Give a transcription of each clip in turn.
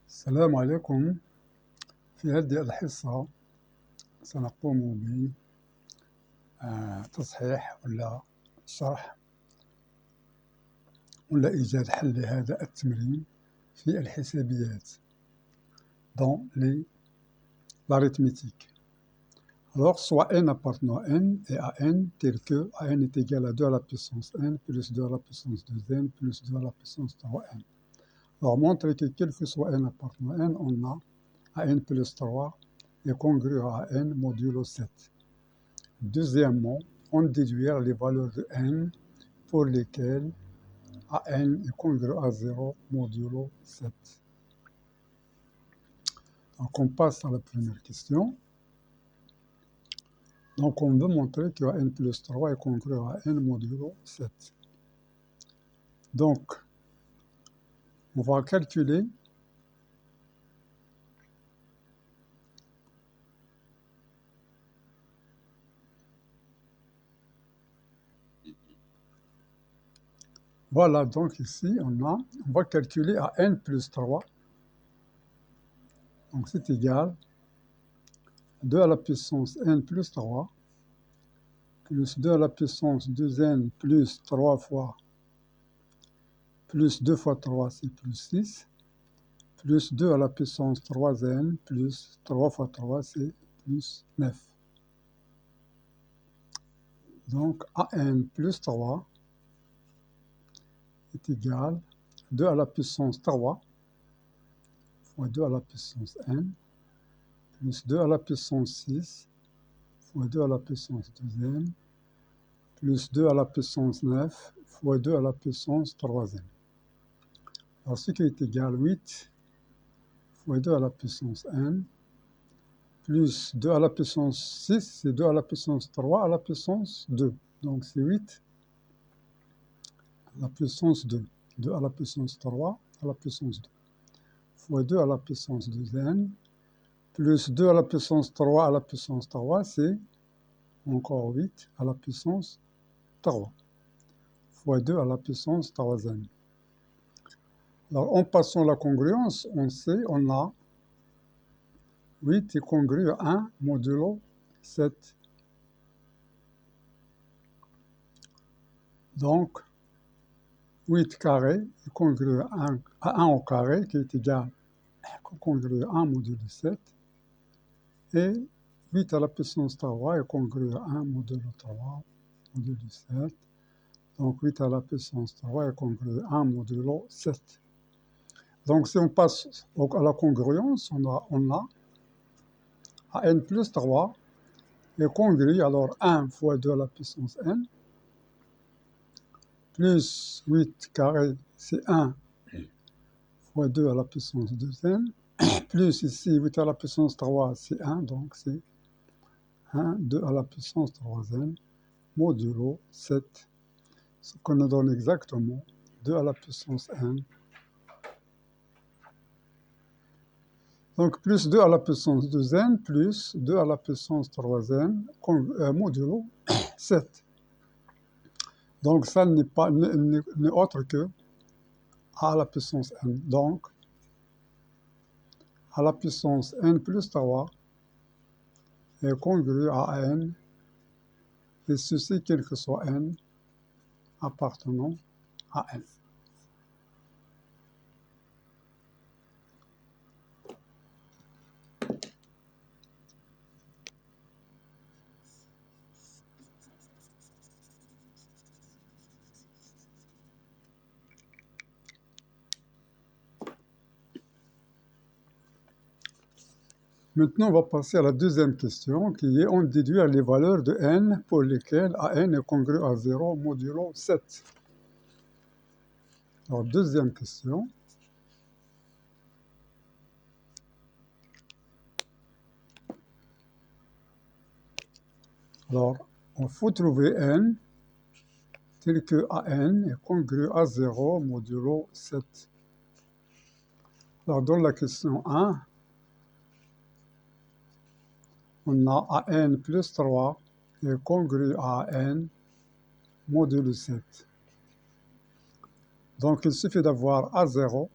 السلام عليكم. في هذه الحصة سنقوم بتصحيح ولا شرح ولا إيجاد حل لهذا التمرين في الحسابيات dans l'arithmétique. Alors, soit n appartenant à n et à n tel que a n est égal à 2 à la puissance n plus 2 à la puissance 2n plus 2 à la puissance 3n. Alors, montre que quel que soit n appartenant à n, on a a n plus 3 est congru à n modulo 7. Deuxièmement, on déduire les valeurs de n pour lesquelles a n est congru à 0 modulo 7. Donc, on passe à la première question. Donc, on veut montrer que n plus 3 est congru à n modulo 7. Donc, on va calculer voilà, donc ici, on va calculer à n plus 3. Donc, c'est égal 2 à la puissance n plus 3 plus 2 à la puissance 2n plus 3 fois plus 2 fois 3, c'est plus 6, plus 2 à la puissance 3n plus 3 fois 3, c'est plus 9. Donc, an plus 3 est égal 2 à la puissance 3 fois 2 à la puissance n plus 2 à la puissance 6 fois 2 à la puissance 2n plus 2 à la puissance 9 fois 2 à la puissance 3n. Alors, ce qui est égal 8 fois 2 à la puissance n plus 2 à la puissance 6, c'est 2 à la puissance 3 à la puissance 2. Donc, c'est 8 à la puissance 2. 2 à la puissance 3 à la puissance 2. Fois 2 à la puissance 2n plus 2 à la puissance 3 à la puissance 3, c'est encore 8 à la puissance 3. Fois 2 à la puissance 3n. Alors, en passant la congruence, on sait, on a 8 est congru à 1 modulo 7. Donc, 8 carré est congru à 1 au carré, qui est égal congru à 1 modulo 7. Et 8 à la puissance 3 est congru à 1 modulo 3 modulo 7. Donc, 8 à la puissance 3 est congru à 1 modulo 7. Donc, si on passe à la congruence, on a a n plus 3 est congru, alors 1 fois 2 à la puissance n, plus 8 carré, c'est 1 fois 2 à la puissance 2n, plus ici 8 à la puissance 3, c'est 1, donc c'est 1, 2 à la puissance 3n, modulo 7, ce qu'on nous donne exactement 2 à la puissance n. Donc, plus 2 à la puissance 2n, plus 2 à la puissance 3n, modulo 7. Donc, ça n'est autre que a à la puissance n. Donc, à la puissance n plus 3 est congru à n, et ceci quel que soit n appartenant à n. Maintenant, on va passer à la deuxième question qui est on déduire les valeurs de n pour lesquelles an est congru à 0 modulo 7. Alors, deuxième question. Alors, il faut trouver n tel que an est congru à 0 modulo 7. Alors, dans la question 1, on a an plus 3 est congru à n modulo 7. Donc, il suffit d'avoir A0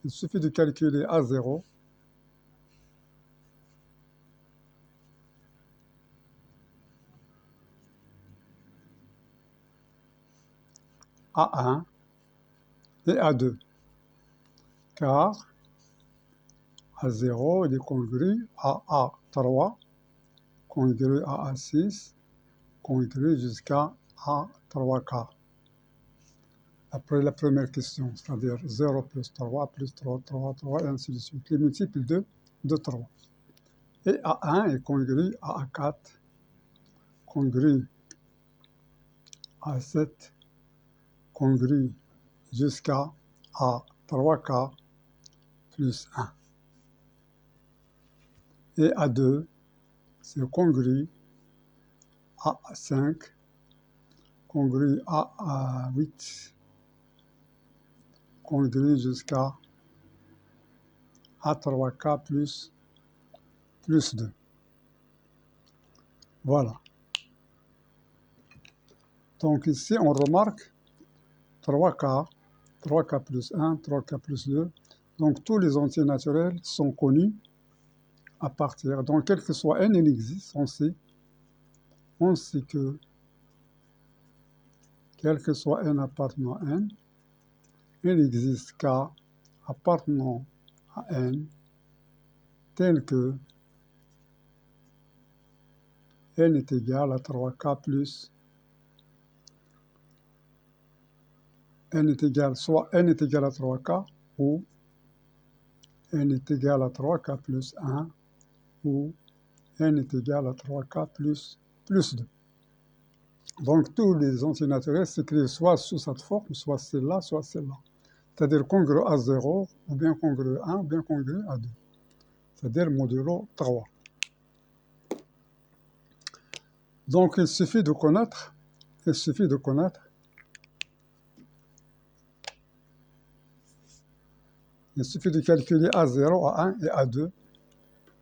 il suffit de calculer A0 A1 et A2, car A0 il est congru à A3, congru à A6, congru jusqu'à A3K. Après la première question, c'est-à-dire 0 plus 3 plus 3, 3, 3, et ainsi de suite, les multiples de 3. Et A1 est congru à A4, congru à A7, congru jusqu'à A3K plus 1. Et A2, c'est congru à A5, congru à A8, congru jusqu'à A3K plus 2. Voilà. Donc ici, on remarque 3K, 3K plus 1, 3K plus 2. Donc tous les entiers naturels sont connus à partir. Donc quel que soit n, il existe, on sait que quel que soit n appartenant à n, il existe K appartenant à n tel que n est égal à 3K plus n est égal, soit n est égal à 3K ou n est égal à 3K plus 1 ou n est égal à 3K plus 2. Donc tous les entiers naturels s'écrivent soit sous cette forme, soit celle-là, soit celle-là. C'est-à-dire congru à 0, ou bien congru à 1, ou bien congru à 2. C'est-à-dire modulo 3. Donc il suffit de connaître il suffit de calculer A0, A1 et A2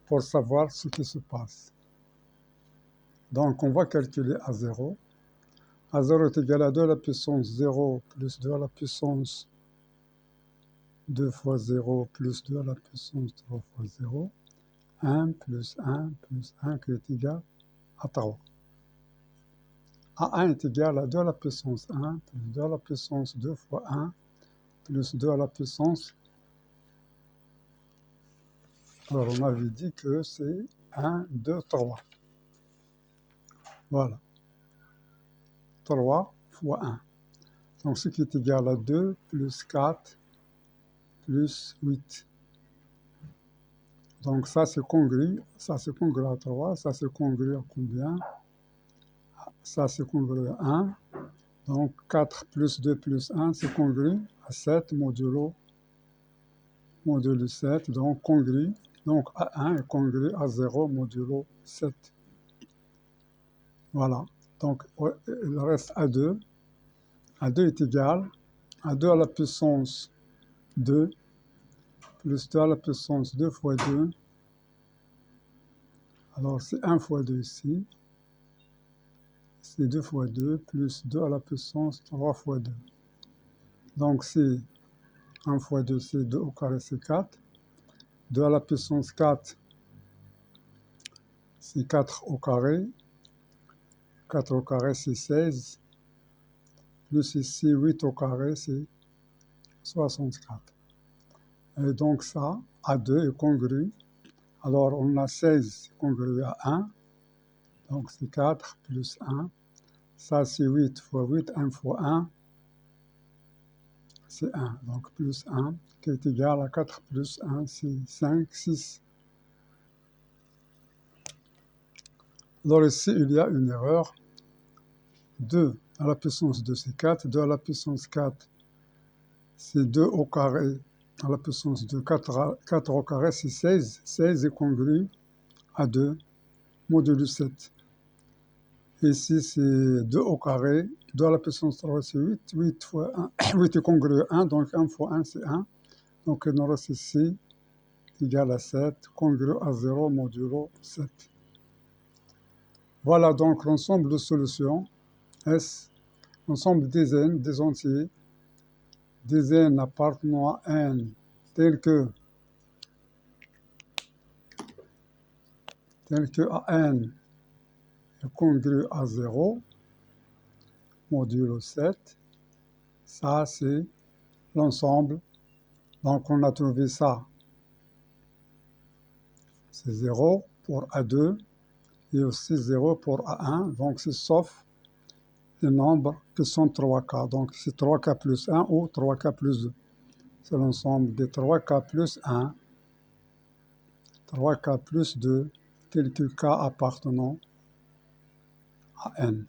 pour savoir ce qui se passe. Donc on va calculer A0. A0 est égal à 2 à la puissance 0 plus 2 à la puissance 2 fois 0 plus 2 à la puissance 3 fois 0. 1 plus 1 plus 1 qui est égal à 3. A1 est égal à 2 à la puissance 1 plus 2 à la puissance 2 fois 1 plus 2 à la puissance. Alors on avait dit que c'est 1, 2, 3. Voilà. 3 fois 1. Donc ce qui est égal à 2 plus 4 plus 8. Donc ça c'est congru à 3, ça c'est congru à combien? Ça c'est congru à 1. Donc 4 plus 2 plus 1 c'est congru à 7 modulo 7, donc congru. Donc A1 est congru à 0 modulo 7. Voilà. Donc il reste A2. A2 est égal à 2 à la puissance 2 plus 2 à la puissance 2 fois 2. Alors c'est 1 fois 2 ici. C'est 2 fois 2 plus 2 à la puissance 3 fois 2. Donc c'est 1 fois 2, c'est 2 au carré, c'est 4. 2 à la puissance 4, c'est 4 au carré. 4 au carré, c'est 16. Plus ici, 8 au carré, c'est 64. Et donc ça, A2 est congru. Alors on a 16 congru à 1. Donc c'est 4 plus 1. Ça c'est 8 fois 8, 1 fois 1. C'est 1. Donc plus 1 qui est égal à 4 plus 1, c'est 5, 6. Alors ici, il y a une erreur. 2 à la puissance 2, c'est 4. 2 à la puissance 4, c'est 2 au carré. À la puissance 2, 4 au carré, c'est 16. 16 est congru à 2, modulo 7. Ici, c'est 2 au carré. 2 à la puissance 3, c'est 8. 8 fois 1, 8 est congru à 1, donc 1 fois 1, c'est 1. Donc il nous reste ici égal à 7, congru à 0, modulo 7. Voilà donc l'ensemble de solutions S, l'ensemble des n, des entiers, des n appartenant à n tel que AN est congru à 0, modulo 7, ça c'est l'ensemble. Donc on a trouvé ça, c'est 0 pour A2 et aussi 0 pour A1, donc c'est sauf les nombres qui sont 3K. Donc c'est 3K plus 1 ou 3K plus 2. C'est l'ensemble des 3K plus 1, 3K plus 2, tel que K appartenant à N.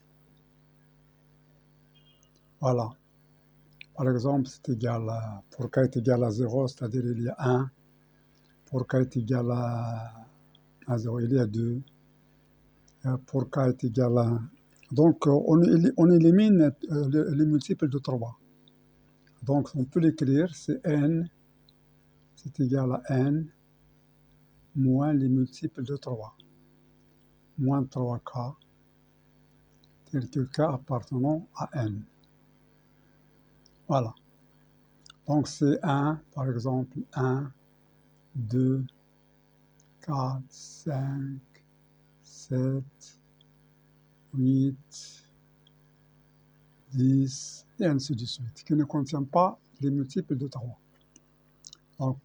Voilà. Par exemple, c'est égal à, pour K est égal à 0, c'est-à-dire il y a 1. Pour K est égal à 0, il y a 2. Pour K est égal à 1. Donc, on élimine les multiples de 3. Donc, on peut l'écrire, c'est N, c'est égal à N, moins les multiples de 3. Moins 3K, tel que K appartenant à N. Voilà. Donc, c'est 1, par exemple, 1, 2, 4, 5, 7, 8, 10, et ainsi de suite, qui ne contient pas les multiples de 3. Donc,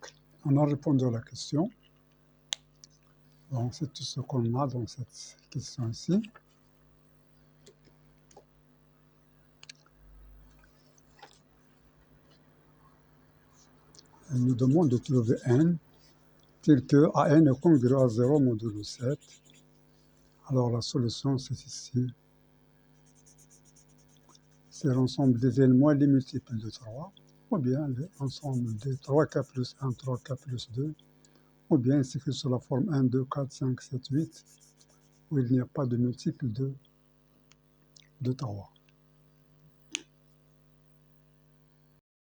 on a répondu à la question. Donc, c'est tout ce qu'on a dans cette question ici. Elle nous demande de trouver n, tel que AN est congru à 0 modulo 7. Alors, la solution, c'est ici. C'est l'ensemble des n moins les multiples de 3, ou bien l'ensemble des 3K plus 1, 3K plus 2, ou bien c'est que sur la forme 1, 2, 4, 5, 7, 8, où il n'y a pas de multiple de 3.